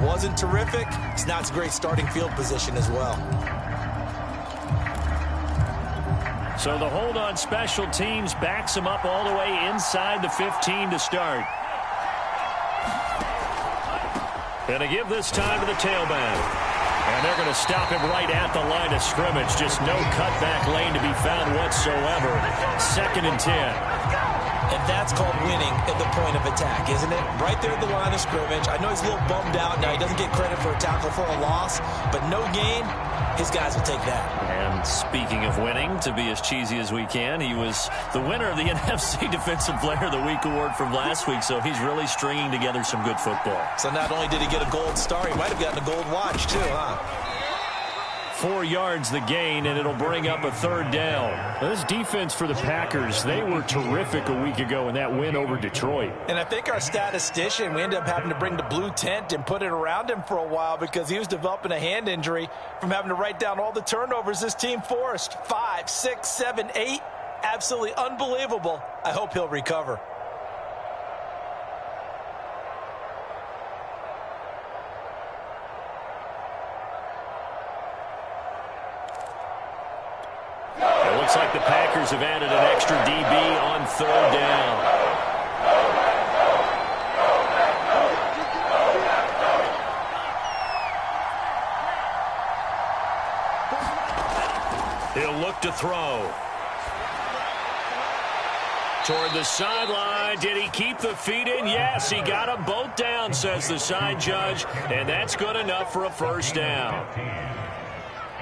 wasn't terrific. It's not a great starting field position as well. So the hold on special teams backs him up all the way inside the 15 to start. Going to give this time to the tailback. And they're going to stop him right at the line of scrimmage. Just no cutback lane to be found whatsoever. 2nd and 10. And that's called winning at the point of attack, isn't it? Right there at the line of scrimmage. I know he's a little bummed out now. He doesn't get credit for a tackle for a loss, but no gain, his guys will take that. And speaking of winning, to be as cheesy as we can, he was the winner of the NFC Defensive Player of the Week award from last week, so he's really stringing together some good football. So not only did he get a gold star, he might have gotten a gold watch too, huh? 4 yards the gain, and it'll bring up a 3rd down. Now, this defense for the Packers, they were terrific a week ago in that win over Detroit. And I think our statistician, we ended up having to bring the blue tent and put it around him for a while because he was developing a hand injury from having to write down all the turnovers this team forced. 5, 6, 7, 8. Absolutely unbelievable. I hope he'll recover. Looks like the Packers have added an extra DB on 3rd down. He'll look to throw. Toward the sideline. Did he keep the feet in? Yes, he got them both down, says the side judge, and that's good enough for a 1st down.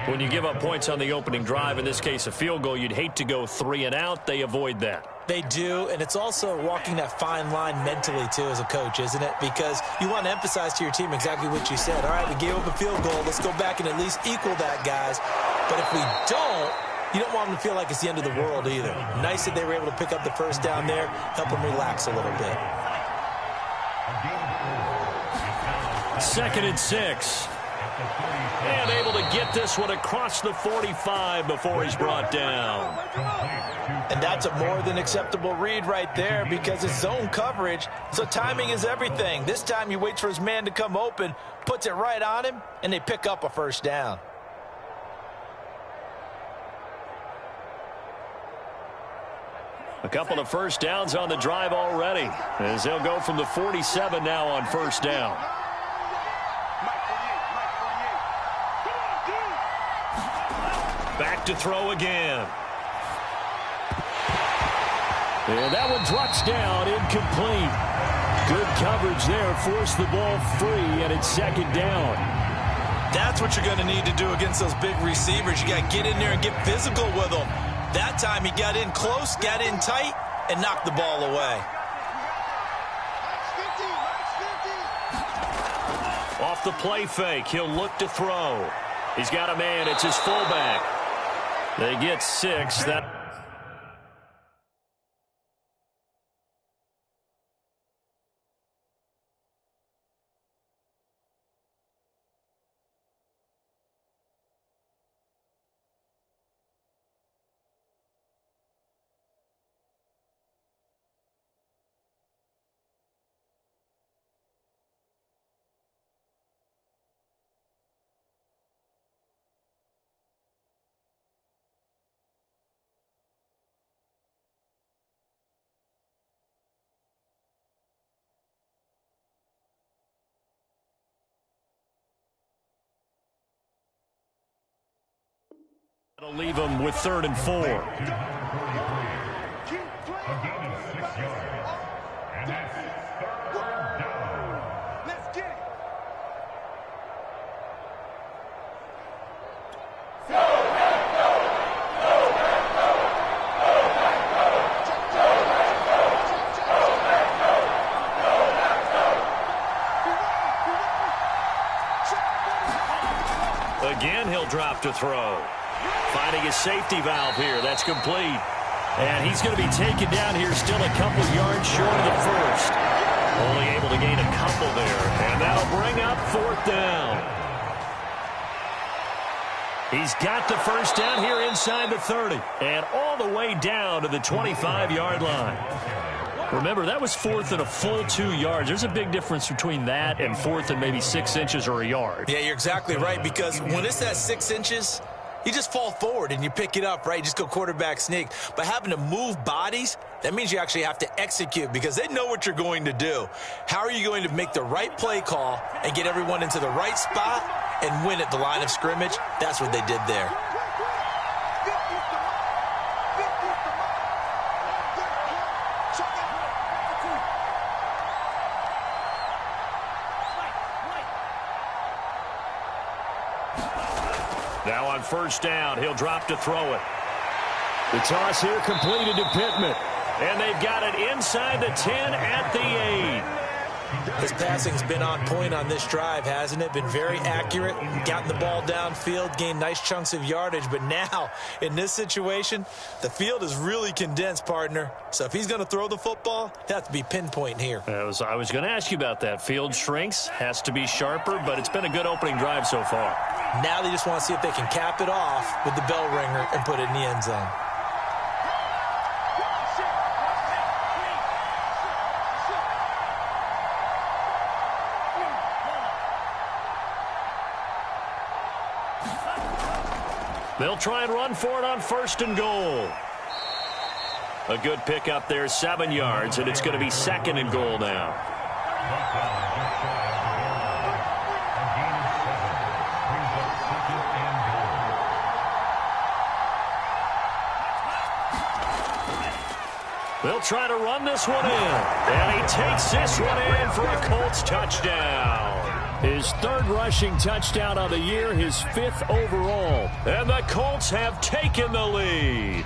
When you give up points on the opening drive, in this case a field goal, you'd hate to go 3 and out. They avoid that. They do, and it's also walking that fine line mentally, too, as a coach, isn't it? Because you want to emphasize to your team exactly what you said. All right, we gave up a field goal. Let's go back and at least equal that, guys. But if we don't, you don't want them to feel like it's the end of the world either. Nice that they were able to pick up the 1st down there, help them relax a little bit. 2nd and 6. And able to get this one across the 45 before he's brought down. And that's a more than acceptable read right there because it's zone coverage, so timing is everything. This time he waits for his man to come open, puts it right on him, and they pick up a 1st down. A couple of 1st downs on the drive already, as they'll go from the 47 now on 1st down. Back to throw again. And that one drops down, incomplete. Good coverage there, forced the ball free, and it's 2nd down. That's what you're going to need to do against those big receivers. You got to get in there and get physical with them. That time he got in close, got in tight, and knocked the ball away. Off the play fake, he'll look to throw. He's got a man, it's his fullback. They get 6. That will leave him with 3rd and 4. Again, he'll drop to throw. Finding his safety valve here. That's complete. And he's going to be taken down here still a couple yards short of the 1st. Only able to gain a couple there. And that'll bring up 4th down. He's got the 1st down here inside the 30. And all the way down to the 25-yard line. Remember, that was 4th and a full 2 yards. There's a big difference between that and 4th and maybe 6 inches or a yard. Yeah, you're exactly right, because when it's at 6 inches, you just fall forward and you pick it up, right? You just go quarterback sneak. But having to move bodies, that means you actually have to execute because they know what you're going to do. How are you going to make the right play call and get everyone into the right spot and win at the line of scrimmage? That's what they did there. Now on first down, he'll drop to throw it. The toss here completed to Pittman. And they've got it inside the 10 at the 8. His passing's been on point on this drive, hasn't it? Been very accurate, gotten the ball downfield, gained nice chunks of yardage. But now, in this situation, the field is really condensed, partner. So if he's going to throw the football, it has to be pinpoint here. I was going to ask you about that. Field shrinks, has to be sharper, but it's been a good opening drive so far. Now they just want to see if they can cap it off with the bell ringer and put it in the end zone. They'll try and run for it on first and goal. A good pickup there, 7 yards, and it's going to be 2nd and goal now. They'll try to run this one in, and he takes this one in for a Colts touchdown. His 3rd rushing touchdown of the year, his 5th overall. And the Colts have taken the lead.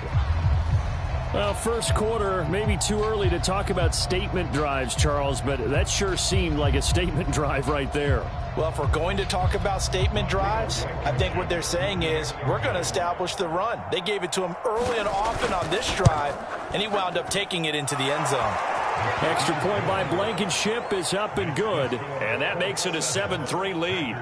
Well, first quarter, maybe too early to talk about statement drives, Charles, but that sure seemed like a statement drive right there. Well, if we're going to talk about statement drives, I think what they're saying is we're going to establish the run. They gave it to him early and often on this drive, and he wound up taking it into the end zone. Extra point by Blankenship is up and good, and that makes it a 7-3 lead.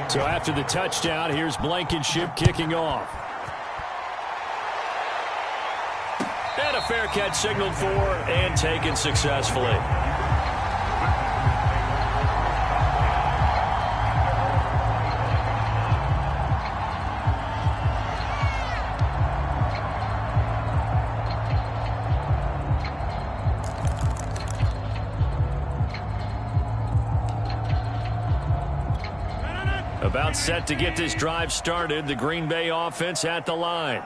So after the touchdown, here's Blankenship kicking off. And a fair catch signaled for and taken successfully. About set to get this drive started, the Green Bay offense at the line.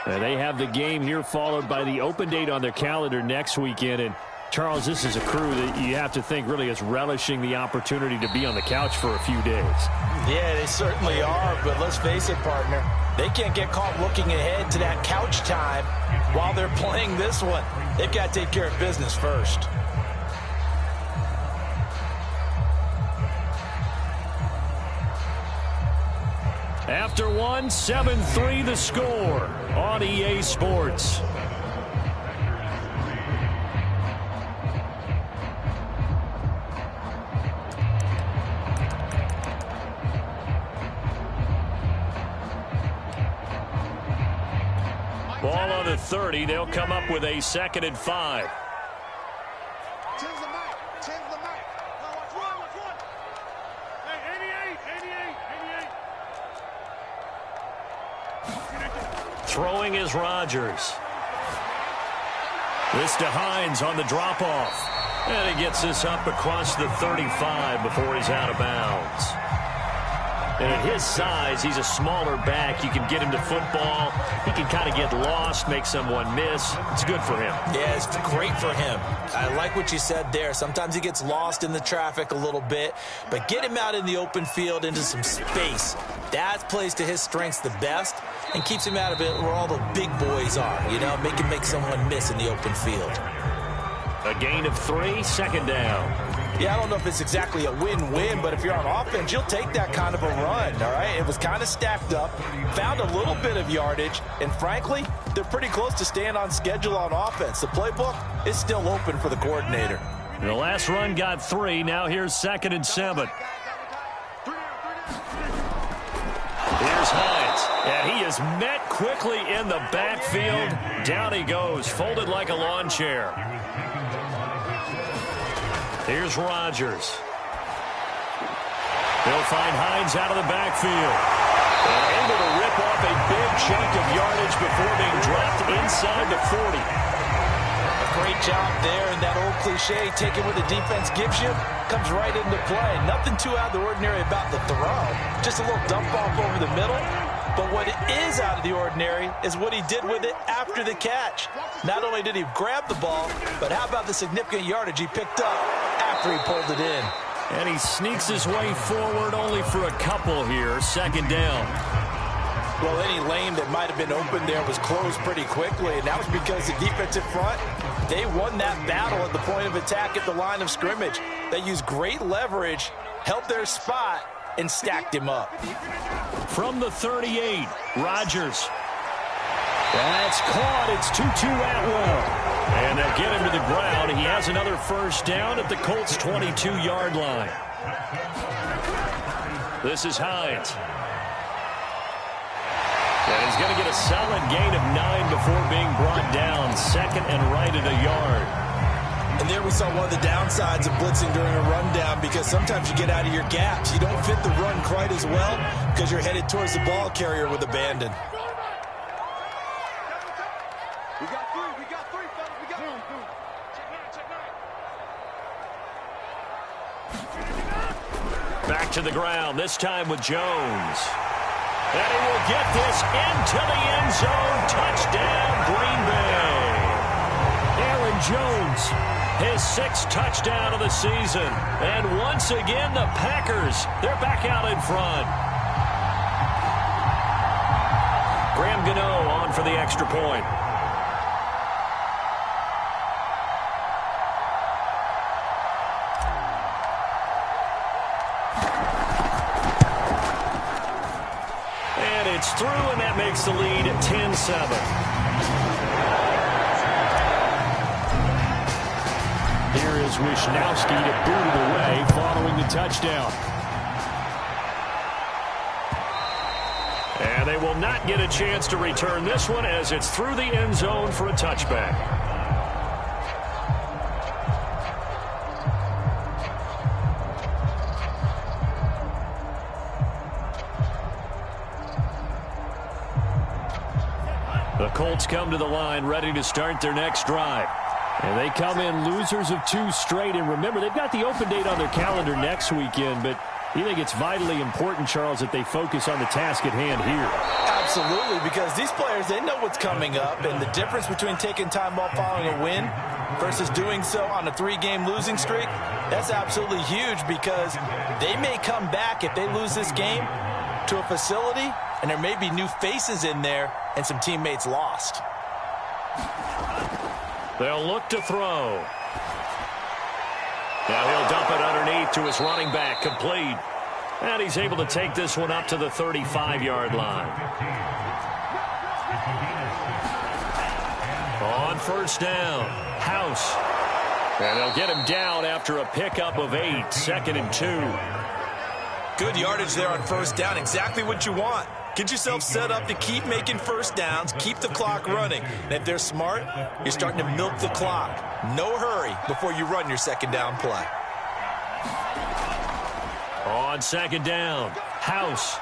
And they have the game here followed by the open date on their calendar next weekend. And, Charles, this is a crew that you have to think really is relishing the opportunity to be on the couch for a few days. Yeah, they certainly are, but let's face it, partner. They can't get caught looking ahead to that couch time while they're playing this one. They've got to take care of business first. After one, 7-3 the score on EA Sports. Ball on the 30. They'll come up with a 2nd and 5. Throwing is Rodgers. This to Hines on the drop-off. And he gets this up across the 35 before he's out of bounds. And at his size, he's a smaller back. You can get him to football. He can kind of get lost, make someone miss. It's good for him. Yeah, it's great for him. I like what you said there. Sometimes he gets lost in the traffic a little bit, but get him out in the open field into some space. That plays to his strengths the best and keeps him out of it where all the big boys are, you know, make him make someone miss in the open field. A gain of 3, 2nd down. Yeah, I don't know if it's exactly a win-win, but if you're on offense, you'll take that kind of a run, all right? It was kind of stacked up, found a little bit of yardage, and frankly, they're pretty close to staying on schedule on offense. The playbook is still open for the coordinator. The last run got 3. Now here's 2nd and 7. Here's Hines, and he is met quickly in the backfield. Down he goes, folded like a lawn chair. Here's Rodgers. They'll find Hines out of the backfield. And able to rip off a big chunk of yardage before being dropped inside the 40. A great job there, and that old cliche, taking what the defense gives you, comes right into play. Nothing too out of the ordinary about the throw. Just a little dump off over the middle. But what is out of the ordinary is what he did with it after the catch. Not only did he grab the ball, but how about the significant yardage he picked up after he pulled it in. And he sneaks his way forward only for a couple here. Second down. Well, any lane that might have been open there was closed pretty quickly, and that was because the defensive front, they won that battle at the point of attack at the line of scrimmage. They used great leverage, held their spot, and stacked him up. From the 38, Rodgers. That's caught. It's Tutu Atwell. And they'll get him to the ground. He has another first down at the Colts' 22-yard line. This is Hines. And he's going to get a solid gain of 9 before being brought down. Second and right at a yard. And there we saw one of the downsides of blitzing during a rundown, because sometimes you get out of your gaps. You don't fit the run quite as well because you're headed towards the ball carrier with abandon. We got three, fellas. We got three. Back to the ground, this time with Jones. And he will get this into the end zone. Touchdown, Green Bay. Aaron Jones, his 6th touchdown of the season. And once again, the Packers, they're back out in front. Graham Gano on for the extra point. It's through, and that makes the lead 10-7. Here is Wishnowski to boot it away following the touchdown. And they will not get a chance to return this one as it's through the end zone for a touchback. The Colts come to the line ready to start their next drive. And they come in losers of 2 straight. And remember, they've got the open date on their calendar next weekend. But you think it's vitally important, Charles, that they focus on the task at hand here? Absolutely, because these players, they know what's coming up. And the difference between taking time off following a win versus doing so on a 3-game losing streak, that's absolutely huge, because they may come back if they lose this game to a facility, and there may be new faces in there and some teammates lost. They'll look to throw. Now he'll dump it underneath to his running back, complete. And he's able to take this one up to the 35-yard line. On first down, House. And they'll get him down after a pickup of 8, 2nd and 2. Good yardage there on first down, exactly what you want. Get yourself set up to keep making first downs, keep the clock running. And if they're smart, you're starting to milk the clock. No hurry before you run your second down play. On second down, House.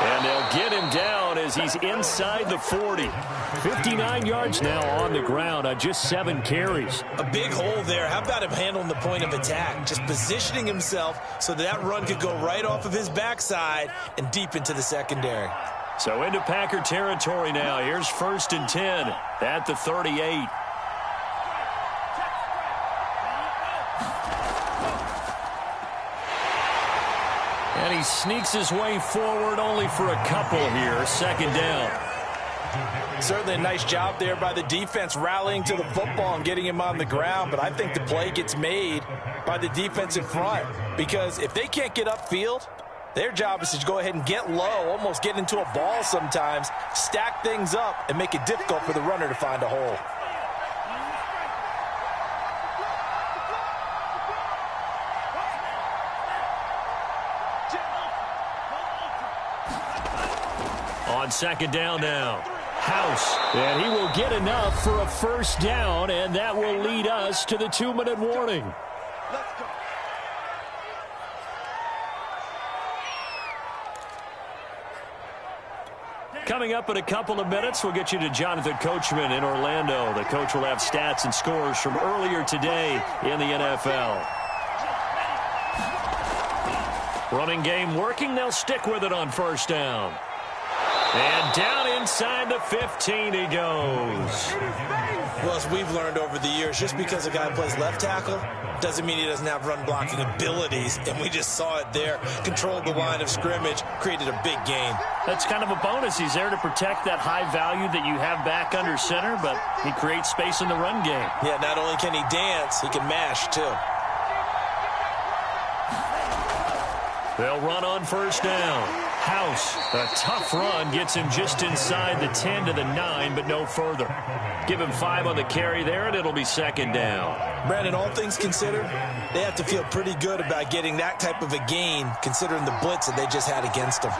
And they'll get him down as he's inside the 40. 59 yards now on the ground on just 7 carries. A big hole there. How about him handling the point of attack? Just positioning himself so that run could go right off of his backside and deep into the secondary. So into Packer territory now. Here's 1st and 10 at the 38. And he sneaks his way forward only for a couple here. 2nd down. Certainly a nice job there by the defense rallying to the football and getting him on the ground. But I think the play gets made by the defensive front, because if they can't get upfield, their job is to go ahead and get low, almost get into a ball sometimes, stack things up, and make it difficult for the runner to find a hole. On second down now, House. And he will get enough for a first down, and that will lead us to the 2-minute warning. Let's go. Coming up in a couple of minutes, we'll get you to Jonathan Coachman in Orlando. The coach will have stats and scores from earlier today in the NFL. Running game working. They'll stick with it on first down. And down inside the 15 he goes. Well, as we've learned over the years, just because a guy plays left tackle doesn't mean he doesn't have run blocking abilities, and we just saw it there. Controlled the line of scrimmage, created a big gain. That's kind of a bonus. He's there to protect that high value that you have back under center, but he creates space in the run game. Yeah, not only can he dance, he can mash, too. They'll run on first down. House, a tough run, gets him just inside the 10 to the 9, but no further. Give him 5 on the carry there, and it'll be second down. Brandon, all things considered, they have to feel pretty good about getting that type of a gain, considering the blitz that they just had against them.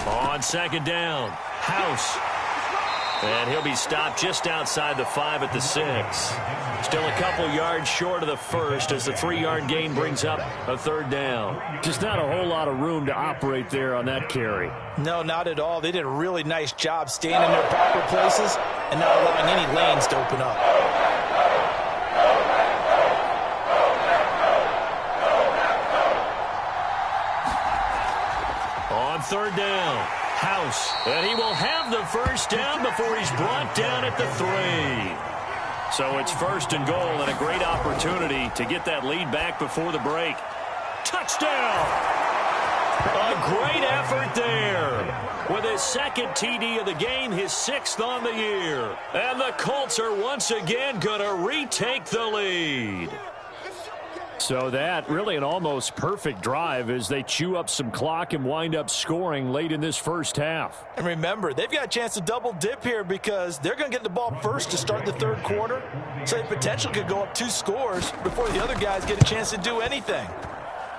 On second down, House. And he'll be stopped just outside the 5 at the 6. Still a couple yards short of the first as the 3-yard gain brings up a third down. Just not a whole lot of room to operate there on that carry. No, not at all. They did a really nice job staying in their proper places and not allowing any lanes to open up. On third down, House. And he will have the first down before he's brought down at the 3. So it's first and goal and a great opportunity to get that lead back before the break. Touchdown! A great effort there. With his second TD of the game, his 6th on the year. And the Colts are once again going to retake the lead. So that really an almost perfect drive as they chew up some clock and wind up scoring late in this first half. And remember, they've got a chance to double dip here because they're going to get the ball first to start the third quarter. So they potentially could go up 2 scores before the other guys get a chance to do anything.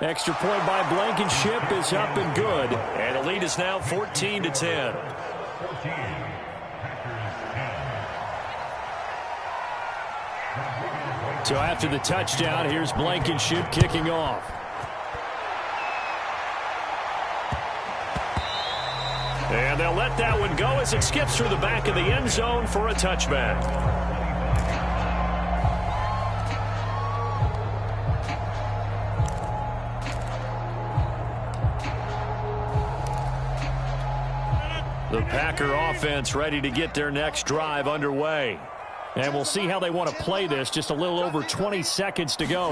Extra point by Blankenship is up and good. And the lead is now 14-10. So after the touchdown, here's Blankenship kicking off. And they'll let that one go as it skips through the back of the end zone for a touchback. The Packer offense ready to get their next drive underway. And we'll see how they want to play this. Just a little over 20 seconds to go.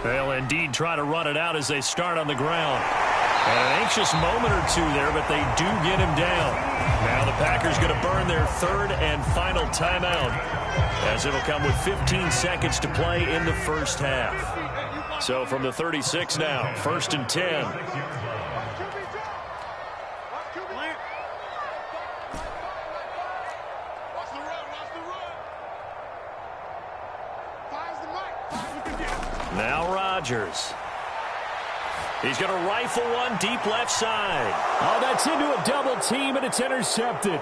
They'll indeed try to run it out as they start on the ground. And an anxious moment or two there, but they do get him down. Now the Packers going to burn their third and final timeout, as it'll come with 15 seconds to play in the first half. So from the 36 now, 1st and 10. Now Rodgers. He's going to rifle one deep left side. Oh, that's into a double team, and it's intercepted.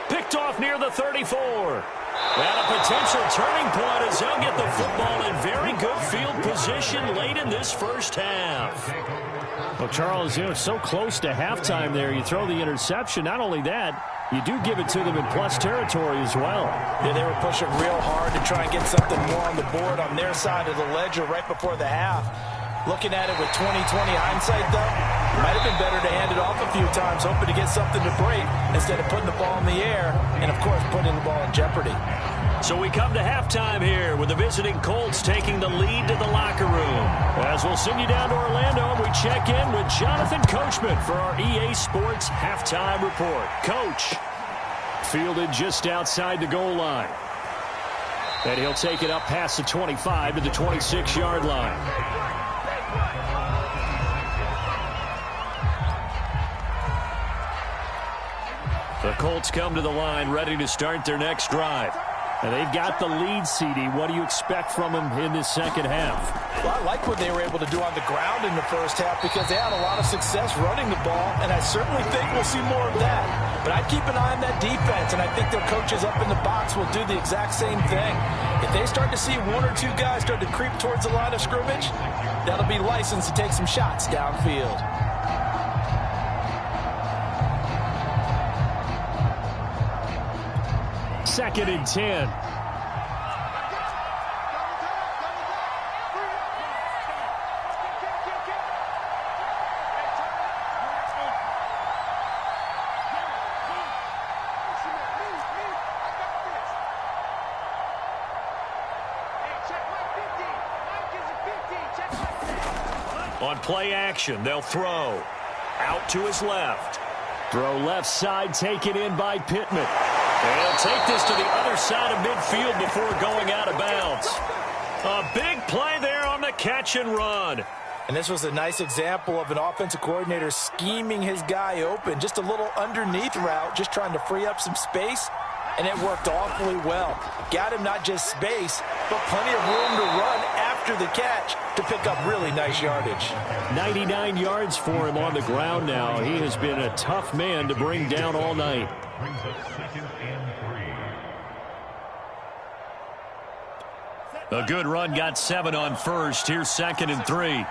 Picked off near the 34. And a potential turning point as they'll get the football in very good field position late in this first half. Well, Charles, it's so close to halftime there. You throw the interception. Not only that, you do give it to them in plus territory as well. Yeah, they were pushing real hard to try and get something more on the board on their side of the ledger right before the half. Looking at it with 20/20 hindsight, though, it might have been better to hand it off a few times, hoping to get something to break instead of putting the ball in the air and, of course, putting the ball in jeopardy. So we come to halftime here with the visiting Colts taking the lead to the locker room. As we'll send you down to Orlando, and we check in with Jonathan Coachman for our EA Sports Halftime Report. Coach, fielded just outside the goal line. And he'll take it up past the 25 to the 26-yard line. The Colts come to the line ready to start their next drive. And they've got the lead, CD. What do you expect from them in this second half? Well, I like what they were able to do on the ground in the first half because they had a lot of success running the ball, and I certainly think we'll see more of that. But I'd keep an eye on that defense, and I think their coaches up in the box will do the exact same thing. If they start to see one or two guys start to creep towards the line of scrimmage, that'll be licensed to take some shots downfield. Second and 10. On play action, they'll throw. Out to his left. Throw left side taken in by Pittman. And he'll take this to the other side of midfield before going out of bounds. A big play there on the catch and run. And this was a nice example of an offensive coordinator scheming his guy open. Just a little underneath route, just trying to free up some space. And it worked awfully well. Got him not just space, but plenty of room to run after the catch to pick up really nice yardage. 99 yards for him on the ground now. He has been a tough man to bring down all night. A good run got 7 on first. Here's 2nd and 3.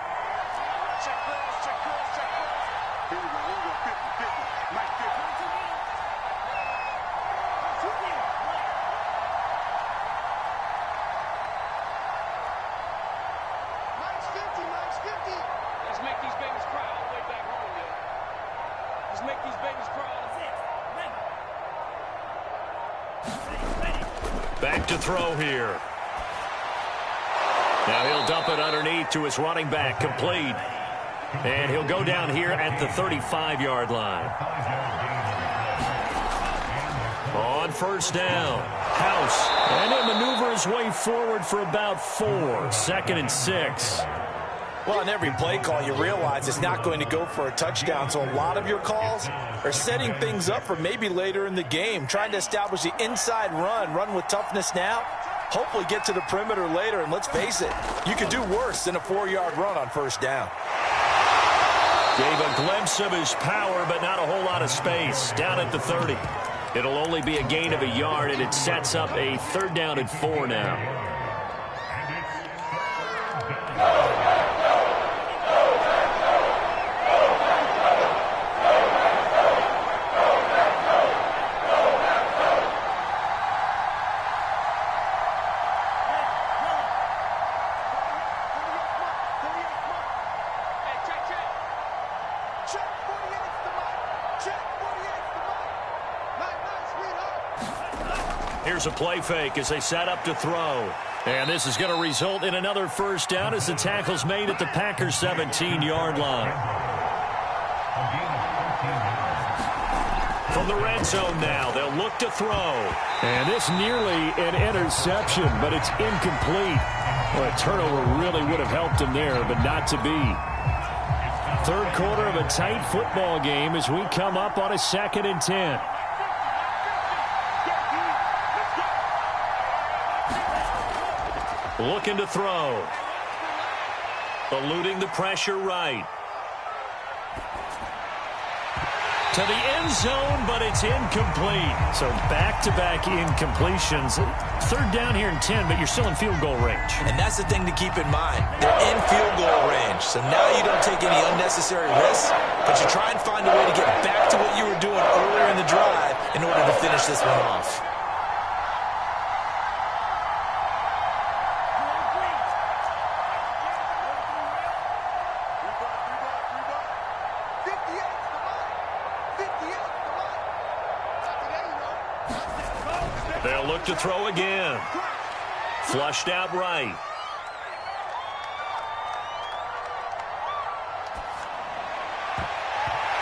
Back to throw here. Now he'll dump it underneath to his running back, complete. And he'll go down here at the 35-yard line. On first down, House. And he'll maneuver his way forward for about 4. 2nd and 6. Well, in every play call, you realize it's not going to go for a touchdown. So a lot of your calls are setting things up for maybe later in the game, trying to establish the inside run with toughness now, hopefully get to the perimeter later. And let's face it, you could do worse than a 4-yard run on first down. Gave a glimpse of his power, but not a whole lot of space. Down at the 30. It'll only be a gain of a yard, and it sets up a 3rd down and 4 now. Here's a play fake as they set up to throw. And this is going to result in another first down as the tackle's made at the Packers' 17-yard line. From the red zone now, they'll look to throw. And this nearly an interception, but it's incomplete. Well, a turnover really would have helped him there, but not to be. 3rd quarter of a tight football game as we come up on a 2nd and 10. Looking to throw. Eluding the pressure right. To the end zone, but it's incomplete. So back-to-back incompletions. 3rd down here and 10, but you're still in field goal range. And that's the thing to keep in mind. They're in field goal range. So now you don't take any unnecessary risks, but you try and find a way to get back to what you were doing earlier in the drive in order to finish this one off. They'll look to throw again. Flushed out right.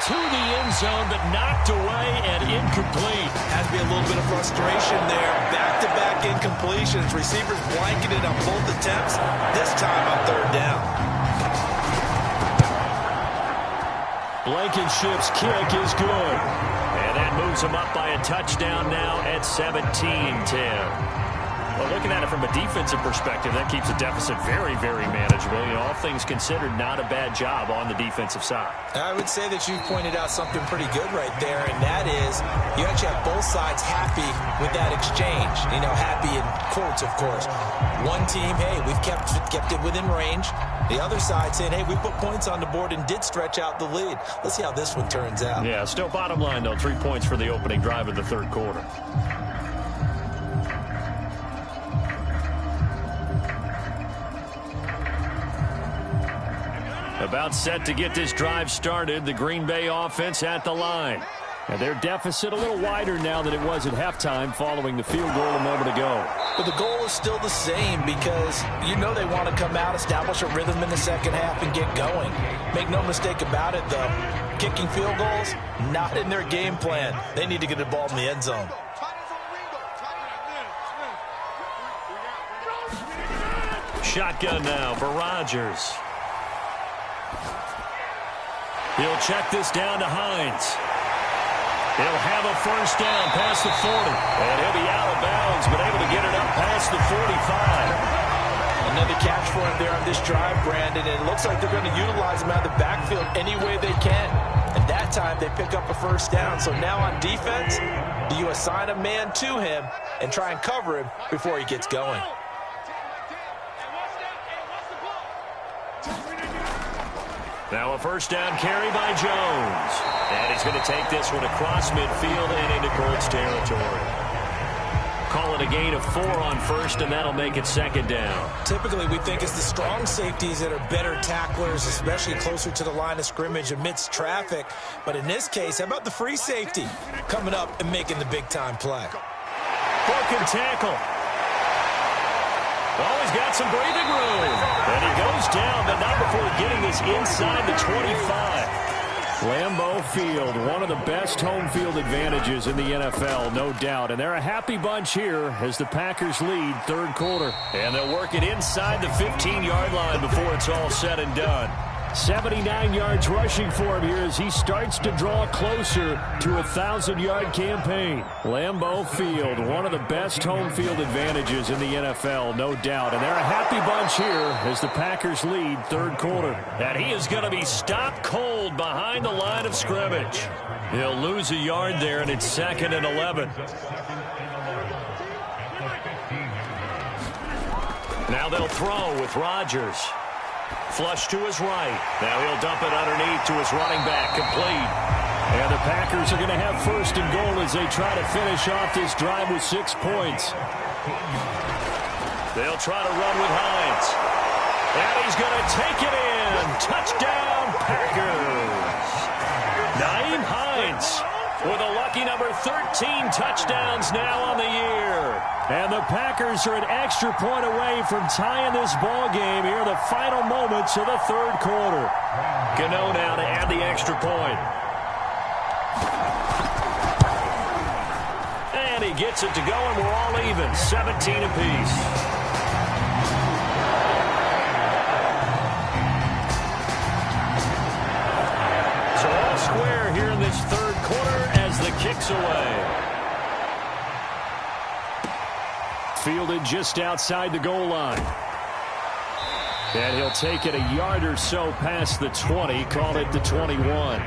To the end zone, but knocked away and incomplete. Has to be a little bit of frustration there. Back-to-back incompletions. Receivers blanketed on both attempts, this time on 3rd down. Blankenship's kick is good. And that moves him up by a touchdown now at 17-10. Well, looking at it from a defensive perspective, that keeps the deficit very, very manageable. You know, all things considered, not a bad job on the defensive side. I would say that you pointed out something pretty good right there, and that is you actually have both sides happy with that exchange. You know, happy in quotes, of course. One team, hey, we've kept it within range. The other side saying, hey, we put points on the board and did stretch out the lead. Let's see how this one turns out. Yeah, still bottom line, though, 3 points for the opening drive of the third quarter. About set to get this drive started. The Green Bay offense at the line. And their deficit a little wider now than it was at halftime following the field goal a moment ago. But the goal is still the same because you know they want to come out, establish a rhythm in the second half, and get going. Make no mistake about it, though. Kicking field goals, not in their game plan. They need to get the ball in the end zone. Shotgun now for Rodgers. He'll check this down to Hines. He'll have a first down past the 40. And he'll be out of bounds, but able to get it up past the 45. Another catch for him there on this drive, Brandon. And it looks like they're going to utilize him out of the backfield any way they can. And that time they pick up a first down. So now on defense, do you assign a man to him and try and cover him before he gets going? Now a first down carry by Jones. And he's going to take this one across midfield and into Colts territory. Call it a gain of 4 on first, and that'll make it second down. Typically, we think it's the strong safeties that are better tacklers, especially closer to the line of scrimmage amidst traffic. But in this case, how about the free safety coming up and making the big-time play? Broken tackle. Oh, he's got some breathing room. And he goes down, but not before getting this inside the 25. Lambeau Field, one of the best home field advantages in the NFL, no doubt. And they're a happy bunch here as the Packers lead third quarter. And they'll work it inside the 15-yard line before it's all said and done. 79 yards rushing for him here as he starts to draw closer to a 1,000-yard campaign. Lambeau Field, one of the best home field advantages in the NFL, no doubt. And they're a happy bunch here as the Packers lead third quarter. And he is going to be stopped cold behind the line of scrimmage. He'll lose a yard there, and it's 2nd and 11. Now they'll throw with Rodgers. Flush to his right. Now he'll dump it underneath to his running back. Complete. And the Packers are going to have first and goal as they try to finish off this drive with 6 points. They'll try to run with Hines. And he's going to take it in. Touchdown, Packers. Naeem Hines with a lucky number 13 touchdowns now on the year. And the Packers are an extra point away from tying this ball game here in the final moments of the third quarter. Gano now to add the extra point. And he gets it to go, and we're all even, 17 apiece. So all square here in this third quarter as the kick's away. Fielded just outside the goal line. And he'll take it a yard or so past the 20, call it the 21.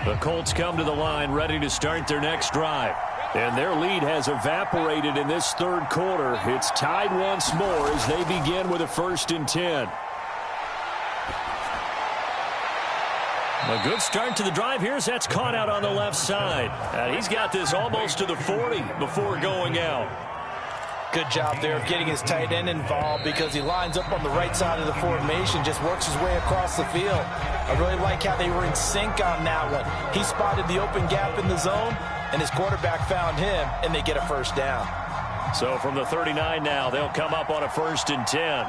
The Colts come to the line ready to start their next drive. And their lead has evaporated in this third quarter. It's tied once more as they begin with a 1st and 10. A good start to the drive here as that's caught out on the left side. And he's got this almost to the 40 before going out. Good job there of getting his tight end involved because he lines up on the right side of the formation, just works his way across the field. I really like how they were in sync on that one. He spotted the open gap in the zone, and his quarterback found him, and they get a first down. So from the 39 now, they'll come up on a 1st and 10.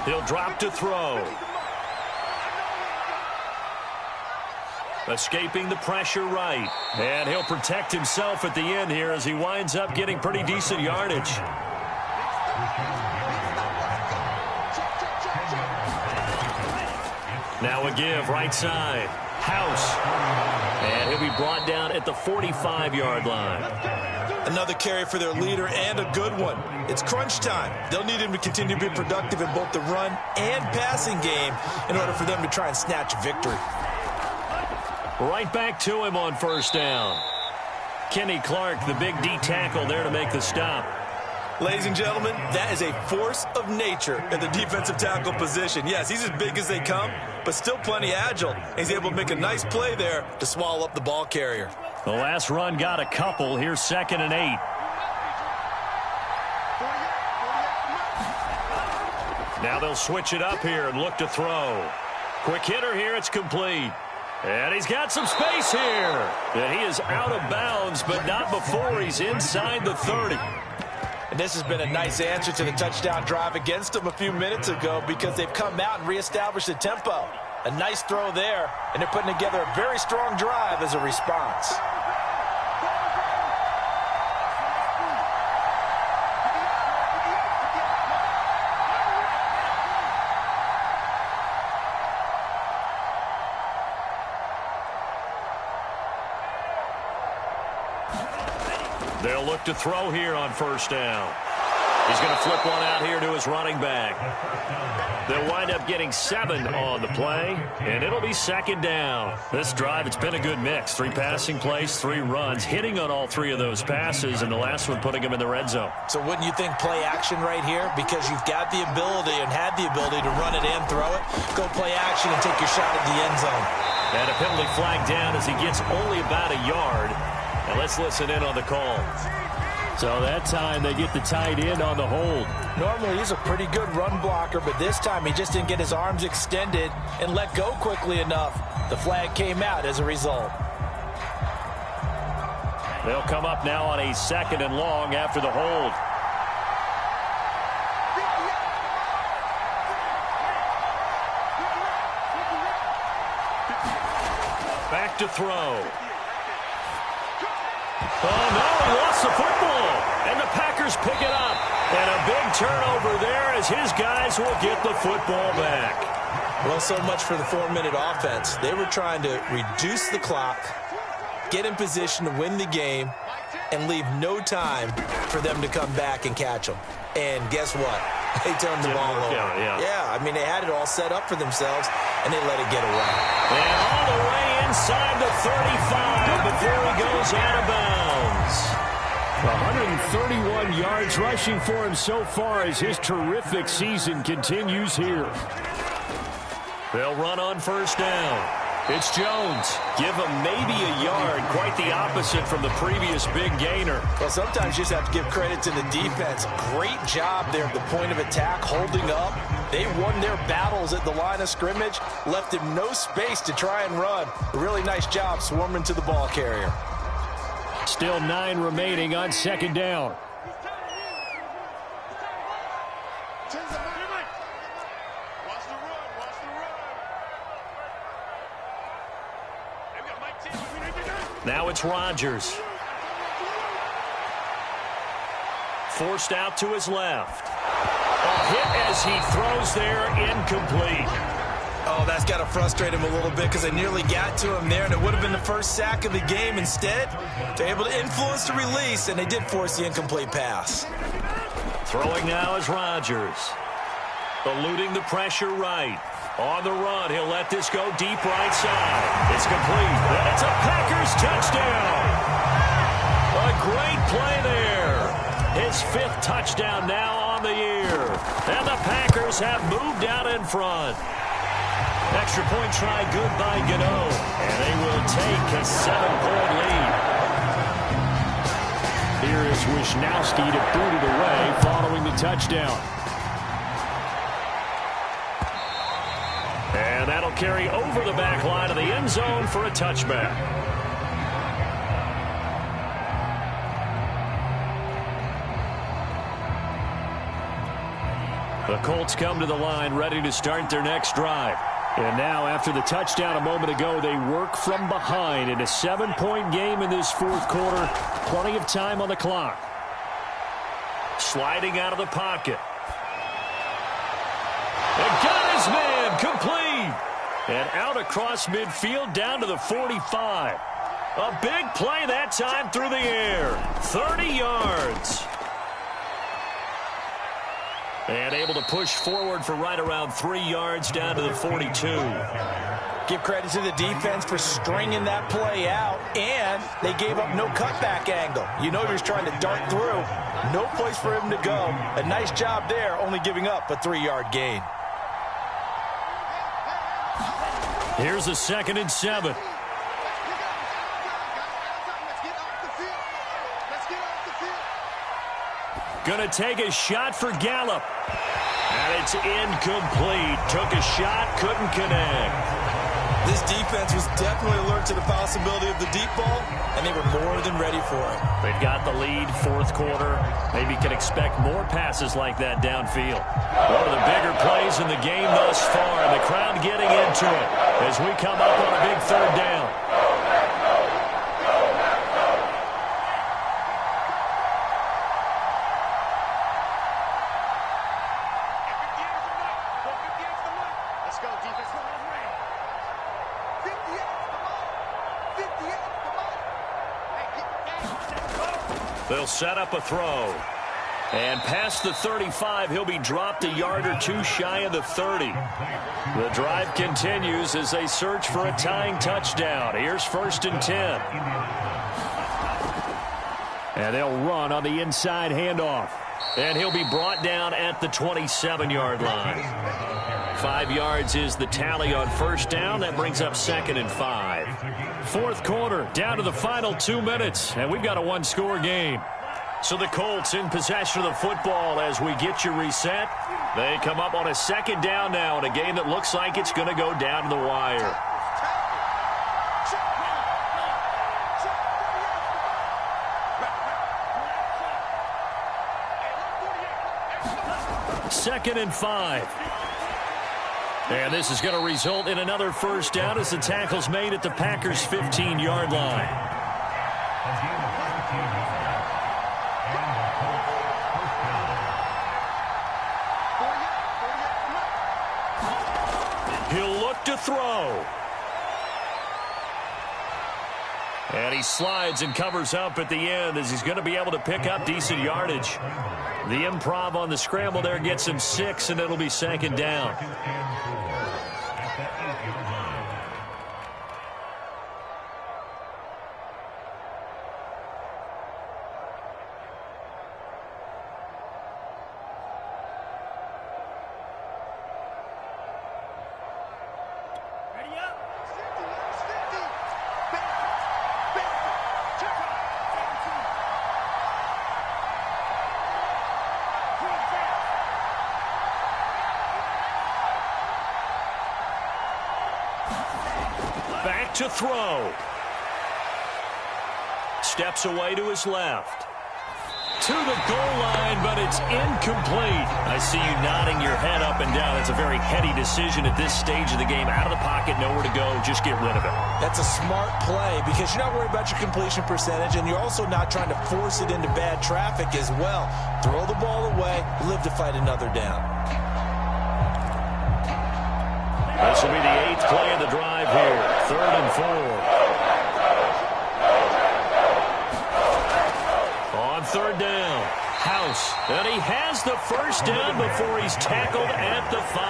He'll drop to throw. Escaping the pressure right. And he'll protect himself at the end here as he winds up getting pretty decent yardage. Now a give, right side. House. And he'll be brought down at the 45-yard line. Another carry for their leader and a good one. It's crunch time. They'll need him to continue to be productive in both the run and passing game in order for them to try and snatch victory. Right back to him on first down. Kenny Clark, the big D tackle there to make the stop. Ladies and gentlemen, that is a force of nature in the defensive tackle position. Yes, he's as big as they come, but still plenty agile. He's able to make a nice play there to swallow up the ball carrier. The last run got a couple. Here's 2nd and 8. Now they'll switch it up here and look to throw. Quick hitter here. It's complete. And he's got some space here. And he is out of bounds, but not before he's inside the 30. And this has been a nice answer to the touchdown drive against them a few minutes ago because they've come out and reestablished the tempo. A nice throw there, and they're putting together a very strong drive as a response. They'll look to throw here on first down. He's going to flip one out here to his running back. They'll wind up getting 7 on the play, and it'll be 2nd down. This drive, it's been a good mix. 3 passing plays, 3 runs, hitting on all 3 of those passes, and the last one putting him in the red zone. So wouldn't you think play action right here? Because you've got the ability and had the ability to run it and throw it. Go play action and take your shot at the end zone. And a penalty flag down as he gets only about a yard. Now let's listen in on the call. So that time they get the tight end on the hold. Normally he's a pretty good run blocker, but this time he just didn't get his arms extended and let go quickly enough. The flag came out as a result. They'll come up now on a 2nd and long after the hold. Back to throw. Oh, no, he lost the football. And the Packers pick it up. And a big turnover there as his guys will get the football back. Well, so much for the 4-minute offense. They were trying to reduce the clock, get in position to win the game, and leave no time for them to come back and catch them. And guess what? They turned the ball over. Yeah, I mean, they had it all set up for themselves, and they let it get away. And all the way inside the 35 before he goes out of bounds. 131 yards rushing for him so far as his terrific season continues here. They'll run on first down. It's Jones. Give him maybe a yard. Quite the opposite from the previous big gainer. Well, sometimes you just have to give credit to the defense. Great job there at the point of attack, holding up. They won their battles at the line of scrimmage, left him no space to try and run. A really nice job swarming to the ball carrier. Still 9 remaining on 2nd down. Now it's Rodgers. Forced out to his left. A hit as he throws there, incomplete. Oh, that's got to frustrate him a little bit because they nearly got to him there, and it would have been the first sack of the game. Instead, they're able to influence the release, and they did force the incomplete pass. Throwing now is Rodgers. Eluding the pressure right. On the run, he'll let this go deep right side. It's complete. And it's a Packers touchdown. A great play there. His 5th touchdown now on the year. And the Packers have moved out in front. Extra point try good by Gano. And they will take a 7-point lead. Here is Wisnowski to boot it away following the touchdown. And that'll carry over the back line of the end zone for a touchback. The Colts come to the line ready to start their next drive. And now, after the touchdown a moment ago, they work from behind in a 7-point game in this 4th quarter. Plenty of time on the clock. sliding out of the pocket. And got his man complete. And out across midfield down to the 45. A big play that time through the air. 30 yards. And able to push forward for right around 3 yards down to the 42. Give credit to the defense for stringing that play out, and they gave up no cutback angle. You know you're trying to dart through. No place for him to go. A nice job there, only giving up a 3-yard gain. Here's a 2nd and 7. Gonna take a shot for Gallup. And it's incomplete. Took a shot, couldn't connect. This defense was definitely alert to the possibility of the deep ball, and they were more than ready for it. They've got the lead, 4th quarter. Maybe can expect more passes like that downfield. One of the bigger plays in the game thus far, and the crowd getting into it as we come up on a big 3rd down. They'll set up a throw. And past the 35, he'll be dropped a yard or two shy of the 30. The drive continues as they search for a tying touchdown. Here's 1st and 10. And they'll run on the inside handoff. And he'll be brought down at the 27-yard line. 5 yards is the tally on 1st down. That brings up 2nd and 5. 4th quarter, down to the final 2 minutes. And we've got a 1-score game. So the Colts in possession of the football as we get you reset. They come up on a 2nd down now in a game that looks like it's going to go down to the wire. Second and 5. And this is going to result in another 1st down as the tackle's made at the Packers' 15-yard line. He'll look to throw. And he slides and covers up at the end as he's going to be able to pick up decent yardage. The improv on the scramble there gets him 6, and it'll be 2nd down. Back to throw. Steps away to his left. To the goal line, but it's incomplete. I see you nodding your head up and down. It's a very heady decision at this stage of the game. Out of the pocket, nowhere to go. Just get rid of it. That's a smart play because you're not worried about your completion percentage, and you're also not trying to force it into bad traffic as well. Throw the ball away, live to fight another down. This will be the 8th play of the drive here. 3rd and 4. On 3rd down, House. And he has the 1st down before he's tackled at the 5.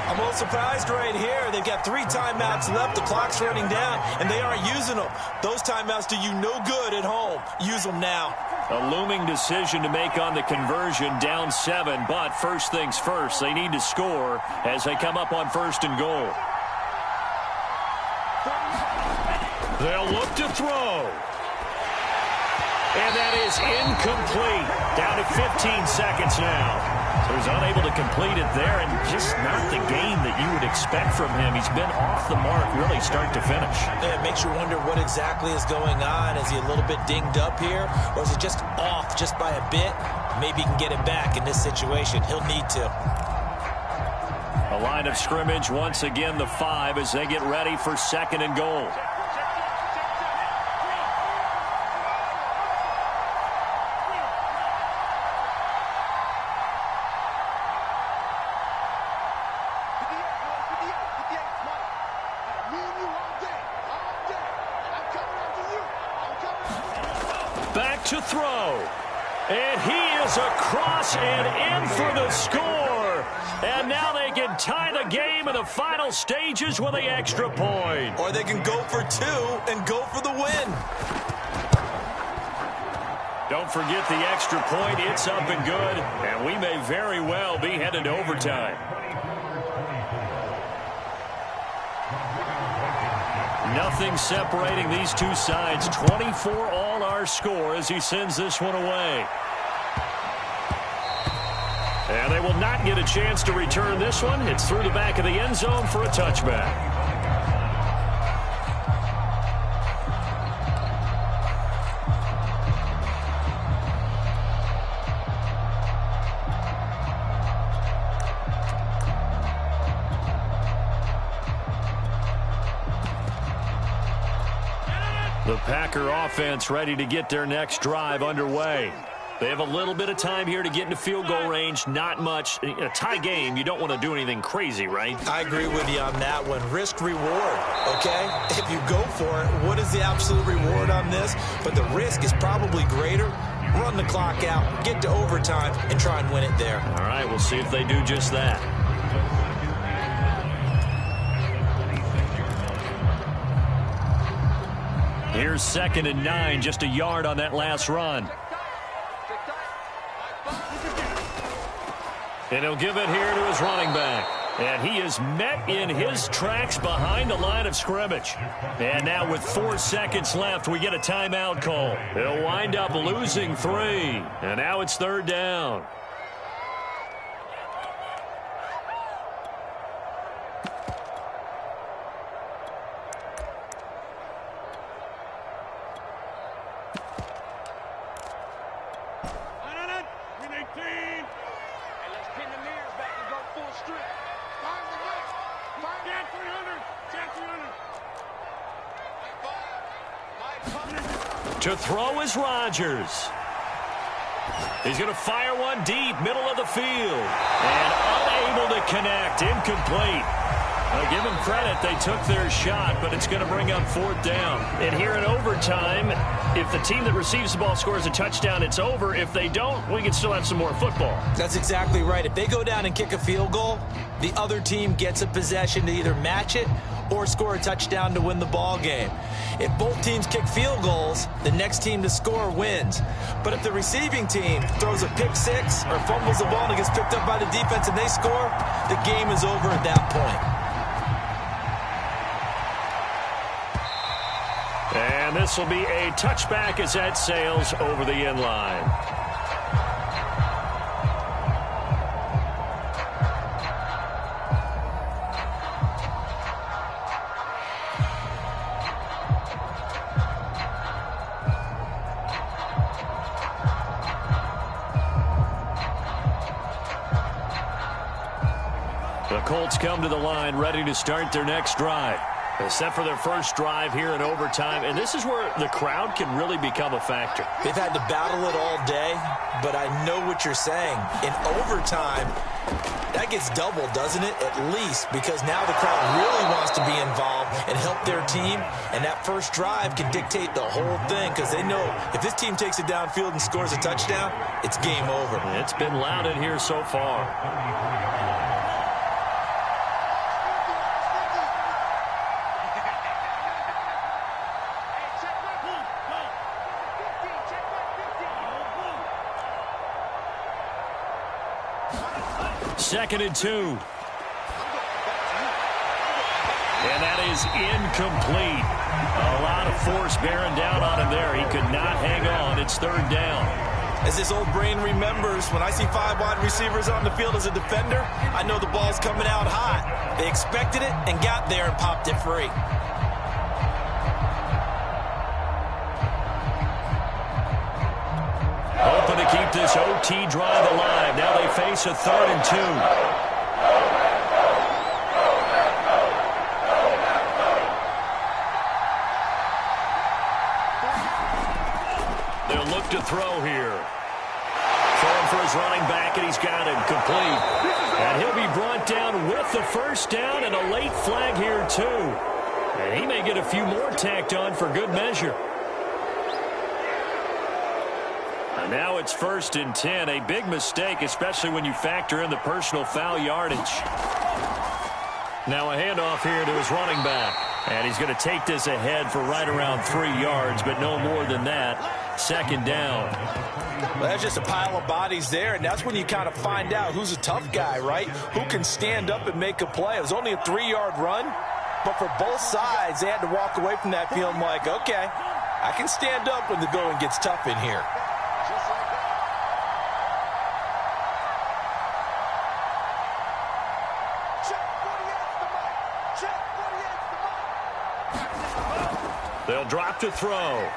I'm a little surprised right here. They've got 3 timeouts left. The clock's running down, and they aren't using them. Those timeouts do you no good at home. Use them now. A looming decision to make on the conversion, down 7. But first things first, they need to score as they come up on 1st and goal. They'll look to throw. And that is incomplete. Down to 15 seconds now. So he's unable to complete it there, and just not the game that you would expect from him. He's been off the mark really start to finish. Yeah, it makes you wonder what exactly is going on. Is he a little bit dinged up here, or is it just off just by a bit? Maybe he can get it back in this situation. He'll need to. A line of scrimmage once again, the 5 as they get ready for 2nd and goal. to throw. And he is across and in for the score. And now they can tie the game in the final stages with the extra point. Or they can go for two and go for the win. Don't forget the extra point. It's up and good. And we may very well be headed to overtime. Nothing separating these two sides. 24 all our score as he sends this one away. And they will not get a chance to return this one. It's through the back of the end zone for a touchback. The Packer offense ready to get their next drive underway. They have a little bit of time here to get into field goal range. Not much. In a tie game, you don't want to do anything crazy, right? I agree with you on that one. Risk reward, okay? If you go for it, what is the absolute reward on this? But the risk is probably greater. Run the clock out, get to overtime, and try and win it there. All right, we'll see if they do just that. Here's 2nd and 9, just a yard on that last run. And he'll give it here to his running back. And he is met in his tracks behind the line of scrimmage. And now with 4 seconds left, we get a timeout call. He'll wind up losing 3. And now it's 3rd down. To throw is Rodgers. He's going to fire one deep, middle of the field. And unable to connect, incomplete. Now give them credit, they took their shot, but it's going to bring up 4th down. And here in overtime, if the team that receives the ball scores a touchdown, it's over. If they don't, we can still have some more football. That's exactly right. If they go down and kick a field goal, the other team gets a possession to either match it or score a touchdown to win the ball game. If both teams kick field goals, the next team to score wins. But if the receiving team throws a pick six or fumbles the ball and it gets picked up by the defense and they score, the game is over at that point. And this will be a touchback as that sails over the end line. The Colts come to the line ready to start their next drive. They're set for their first drive here in overtime, and this is where the crowd can really become a factor. They've had to battle it all day, but I know what you're saying. In overtime, that gets doubled, doesn't it? At least, because now the crowd really wants to be involved and help their team, and that first drive can dictate the whole thing because they know if this team takes it downfield and scores a touchdown, it's game over. It's been loud in here so far. Second and 2. And that is incomplete. A lot of force bearing down on him there. He could not hang on. It's 3rd down. As this old brain remembers, when I see 5 wide receivers on the field as a defender, I know the ball's coming out hot. They expected it and got there and popped it free. Hoping to keep this OT drive alive. Now they face a 3rd and 2. They'll look to throw here. Throwing for his running back, and he's got him complete. And he'll be brought down with the first down and a late flag here, too. And he may get a few more tacked on for good measure. And now it's 1st and 10. A big mistake, especially when you factor in the personal foul yardage. Now a handoff here to his running back. And he's going to take this ahead for right around 3 yards, but no more than that. 2nd down. Well, that's just a pile of bodies there, and that's when you kind of find out who's a tough guy, right? Who can stand up and make a play. It was only a 3-yard run, but for both sides, they had to walk away from that feeling like, okay, I can stand up when the going gets tough in here. They'll drop to throw.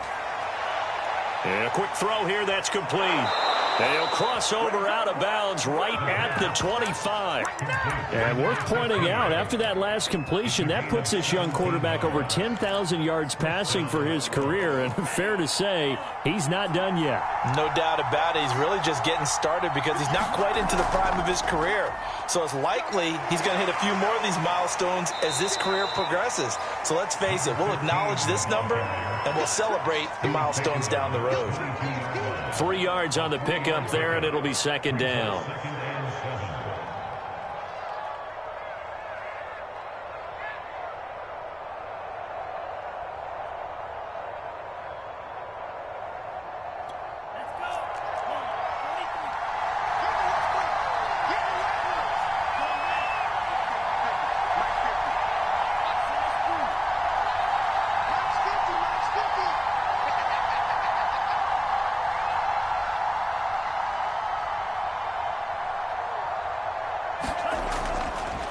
And a quick throw here that's complete. And he'll cross over out of bounds right at the 25. And worth pointing out, after that last completion, that puts this young quarterback over 10,000 yards passing for his career. And fair to say, he's not done yet. No doubt about it. He's really just getting started because he's not quite into the prime of his career. So it's likely he's going to hit a few more of these milestones as this career progresses. So let's face it, we'll acknowledge this number and we'll celebrate the milestones down the road. 3 yards on the pickup there, and it'll be 2nd down.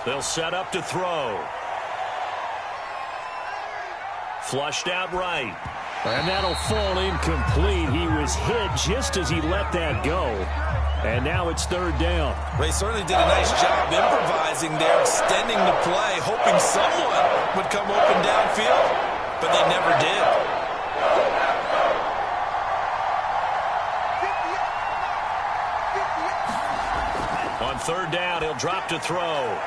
They'll set up to throw. Flushed out right. And that'll fall incomplete. He was hit just as he let that go. And now it's 3rd down. They certainly did a nice job improvising there, extending the play, hoping someone would come open downfield, but they never did. On 3rd down, he'll drop to throw.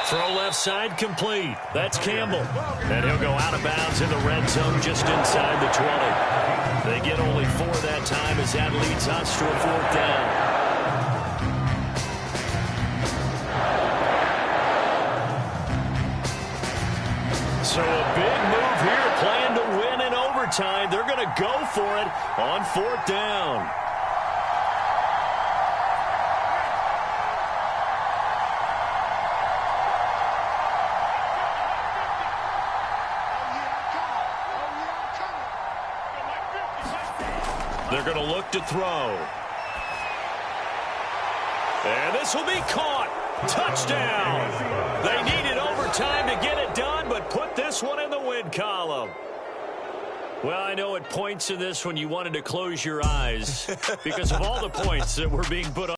Throw left side complete. That's Campbell. And he'll go out of bounds in the red zone just inside the 20. They get only 4 that time as that leads us to a 4th down. So a big move here, playing to win in overtime. They're going to go for it on 4th down. They're going to look to throw. And this will be caught. Touchdown. They needed overtime to get it done, but put this one in the win column. Well, I know at points in this when you wanted to close your eyes because of all the points that were being put on.